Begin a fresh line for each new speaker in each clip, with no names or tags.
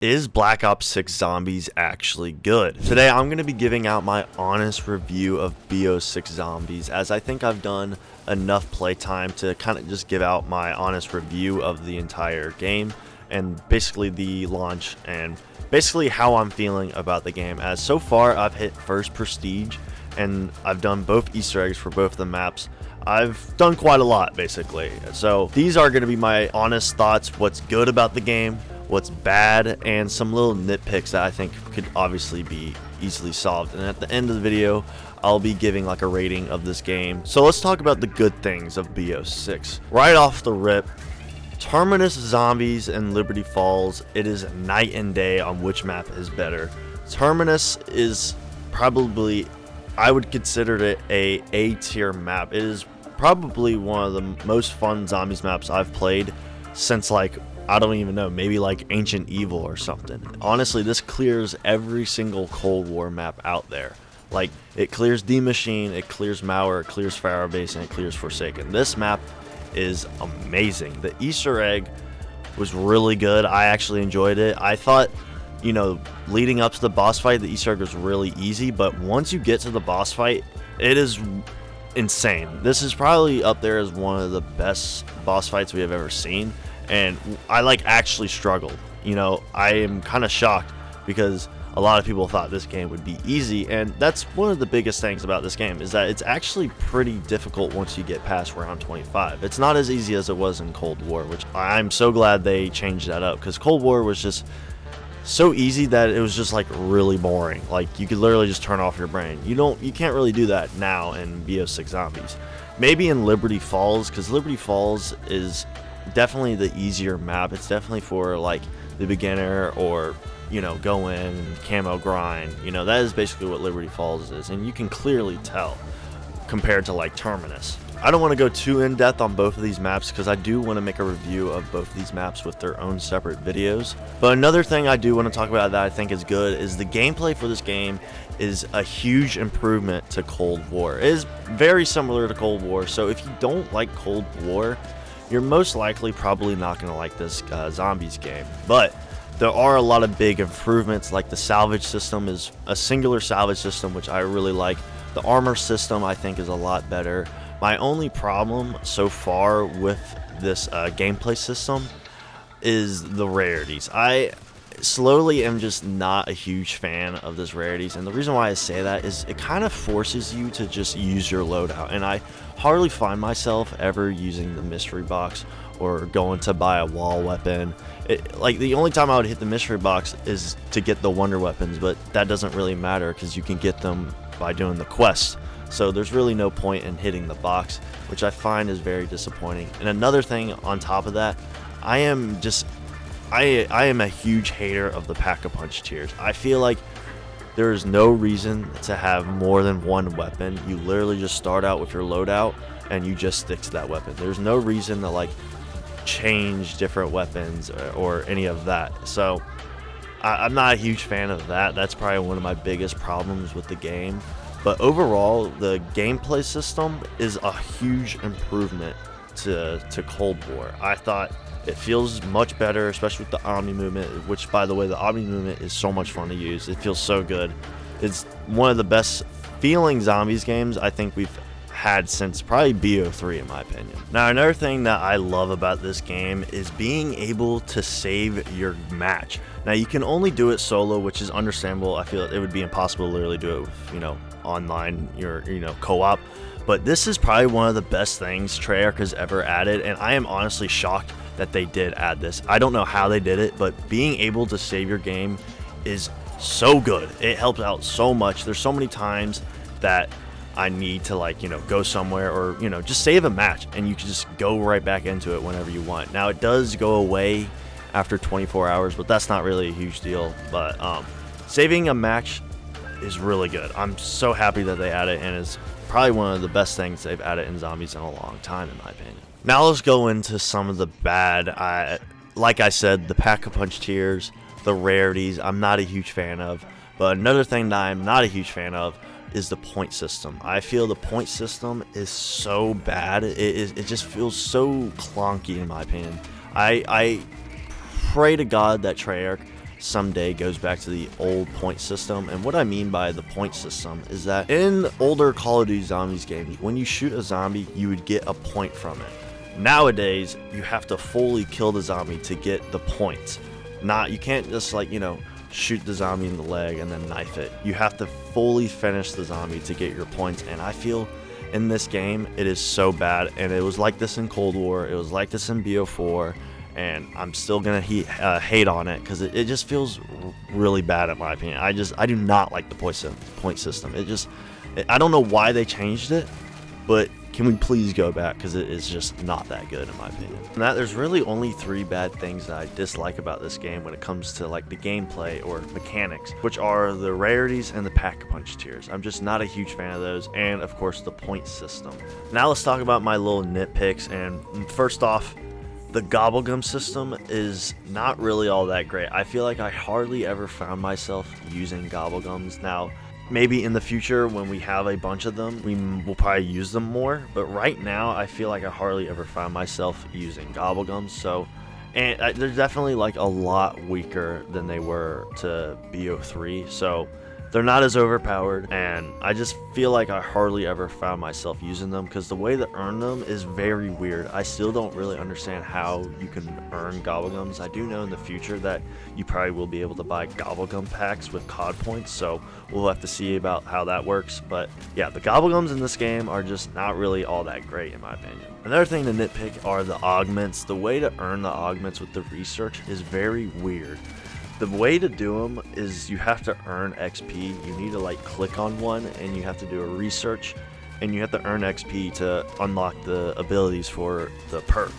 Is Black Ops 6 Zombies actually good? Today I'm going to be giving out my honest review of BO6 Zombies, as I think I've done enough playtime to kind of just give out my honest review of the entire game and basically the launch and basically how I'm feeling about the game. As so far I've hit first prestige and I've done both Easter eggs for both the maps. I've done quite a lot basically. So these are going to be my honest thoughts, what's good about the game, what's bad, and some little nitpicks that I think could obviously be easily solved. And at the end of the video, I'll be giving like a rating of this game. So let's talk about the good things of BO6. Right off the rip, Terminus Zombies and Liberty Falls, it is night and day on which map is better. Terminus is probably, I would consider it a A-tier map. It is probably one of the most fun zombies maps I've played since like, I don't even know, maybe like Ancient Evil or something. Honestly, this clears every single Cold War map out there. Like, it clears D Machine, it clears Mauer, it clears Pharaoh Base, and it clears Forsaken. This map is amazing. The Easter egg was really good. I actually enjoyed it. I thought, you know, leading up to the boss fight, the Easter egg was really easy, but once you get to the boss fight, it is insane. This is probably up there as one of the best boss fights we have ever seen. And I like actually struggled. You know, I am kind of shocked because a lot of people thought this game would be easy, and that's one of the biggest things about this game is that it's actually pretty difficult once you get past round 25. It's not as easy as it was in Cold War, which I'm so glad they changed that up, because Cold War was just so easy that it was just like really boring. Like, you could literally just turn off your brain. You can't really do that now in BO6 Zombies. Maybe in Liberty Falls, because Liberty Falls is definitely the easier map. It's definitely for like the beginner, or you know, go in camo grind. You know, that is basically what Liberty Falls is, and you can clearly tell compared to like Terminus. I don't want to go too in depth on both of these maps because I do want to make a review of both of these maps with their own separate videos. But another thing I do want to talk about that I think is good is the gameplay for this game is a huge improvement to Cold War. It is very similar to Cold War, so if you don't like Cold War, you're most likely probably not going to like this Zombies game. But there are a lot of big improvements, like the salvage system is a singular salvage system, which I really like. The armor system I think is a lot better. My only problem so far with this gameplay system is the rarities. I slowly am just not a huge fan of this rarities, and the reason why I say that is it kind of forces you to just use your loadout, and I hardly find myself ever using the mystery box or going to buy a wall weapon. Like, the only time I would hit the mystery box is to get the wonder weapons, but that doesn't really matter because you can get them by doing the quest. So there's really no point in hitting the box, which I find is very disappointing. And another thing on top of that, I am a huge hater of the pack-a-punch tiers. I feel like there is no reason to have more than one weapon. You literally just start out with your loadout and you just stick to that weapon. There's no reason to like change different weapons or any of that. So I'm not a huge fan of that. That's probably one of my biggest problems with the game. But overall, the gameplay system is a huge improvement to Cold War. I thought it feels much better, especially with the Omni movement, which, by the way, the Omni movement is so much fun to use. It feels so good. It's one of the best feeling zombies games I think we've had since probably BO3, in my opinion. Now, another thing that I love about this game is being able to save your match. Now, you can only do it solo, which is understandable. I feel it would be impossible to literally do it with, you know, online, co-op. But this is probably one of the best things Treyarch has ever added, and I am honestly shocked that they did add this. I don't know how they did it, but being able to save your game is so good. It helps out so much. There's so many times that I need to, like, you know, go somewhere or, you know, just save a match, and you can just go right back into it whenever you want. Now, it does go away after 24 hours, but that's not really a huge deal. But saving a match is really good. I'm so happy that they added it, and it's probably one of the best things they've added in zombies in a long time, in my opinion. Now let's go into some of the bad. Like I said, the pack-a-punch tiers, the rarities, I'm not a huge fan of. But another thing that I'm not a huge fan of is the point system. I feel the point system is so bad. It just feels so clunky, in my opinion. I pray to God that Treyarch someday goes back to the old point system. And what I mean by the point system is that in older Call of Duty Zombies games, when you shoot a zombie, you would get a point from it. Nowadays, you have to fully kill the zombie to get the points. You can't just, like, you know, shoot the zombie in the leg and then knife it. You have to fully finish the zombie to get your points, and I feel in this game it is so bad. And it was like this in Cold War, it was like this in BO4, and I'm still gonna hate on it because it just feels really bad in my opinion. I do not like the point system. I don't know why they changed it, but can we please go back, because it is just not that good in my opinion. And that there's really only 3 bad things that I dislike about this game when it comes to like the gameplay or mechanics, which are the rarities and the pack-a-punch tiers. I'm just not a huge fan of those, and of course the point system. Now let's talk about my little nitpicks. And first off, the gobblegum system is not really all that great. I feel like I hardly ever found myself using gobblegums. Now, maybe in the future when we have a bunch of them, we will probably use them more. But right now, I feel like I hardly ever found myself using gobblegums. So, and they're definitely like a lot weaker than they were to BO3. So they're not as overpowered, and I just feel like I hardly ever found myself using them because the way to earn them is very weird. I still don't really understand how you can earn gobblegums. I do know in the future that you probably will be able to buy gobblegum packs with COD points, so we'll have to see about how that works. But yeah, the gobblegums in this game are just not really all that great in my opinion. Another thing to nitpick are the augments. The way to earn the augments with the research is very weird. The way to do them is you have to earn XP. You need to like click on one and you have to do a research, and you have to earn XP to unlock the abilities for the perk.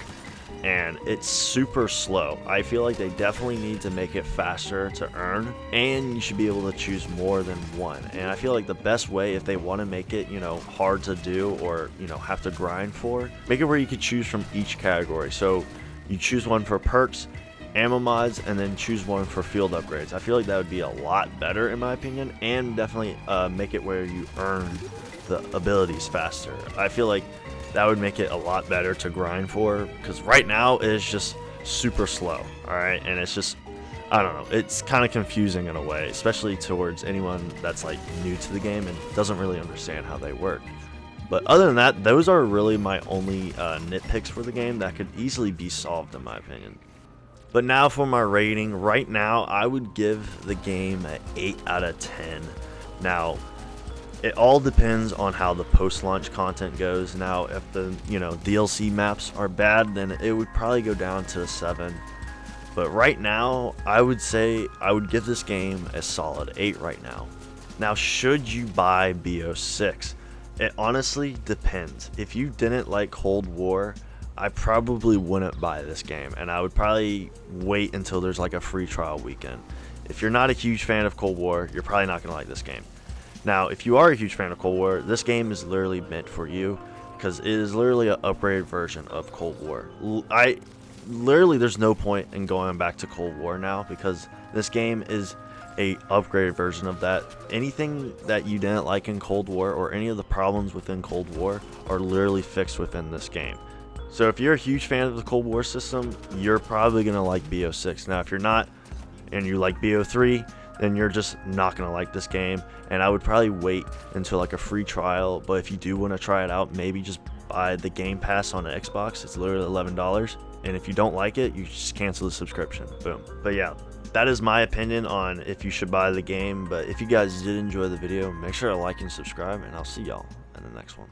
And it's super slow. I feel like they definitely need to make it faster to earn, and you should be able to choose more than one. And I feel like the best way, if they want to make it, you know, hard to do or, you know, have to grind for, make it where you could choose from each category. So you choose one for perks, ammo mods, and then choose one for field upgrades. I feel like that would be a lot better in my opinion, and definitely make it where you earn the abilities faster. I feel like that would make it a lot better to grind for, because right now it's just super slow. Alright, and it's just, I don't know, it's kind of confusing in a way, especially towards anyone that's like new to the game and doesn't really understand how they work. But other than that, those are really my only nitpicks for the game that could easily be solved in my opinion. But now for my rating. Right now, I would give the game an 8 out of 10. Now, it all depends on how the post-launch content goes. Now, if the DLC maps are bad, then it would probably go down to a 7. But right now, I would say I would give this game a solid 8 right now. Now, should you buy BO6? It honestly depends. If you didn't like Cold War, I probably wouldn't buy this game, and I would probably wait until there's like a free trial weekend. If you're not a huge fan of Cold War, you're probably not going to like this game. Now, if you are a huge fan of Cold War, this game is literally meant for you, because it is literally an upgraded version of Cold War. There's no point in going back to Cold War now, because this game is a upgraded version of that. Anything that you didn't like in Cold War, or any of the problems within Cold War, are literally fixed within this game. So if you're a huge fan of the Cold War system, you're probably going to like BO6. Now, if you're not, and you like BO3, then you're just not going to like this game. And I would probably wait until like a free trial. But if you do want to try it out, maybe just buy the Game Pass on the Xbox. It's literally $11. And if you don't like it, you just cancel the subscription. Boom. But yeah, that is my opinion on if you should buy the game. But if you guys did enjoy the video, make sure to like and subscribe. And I'll see y'all in the next one.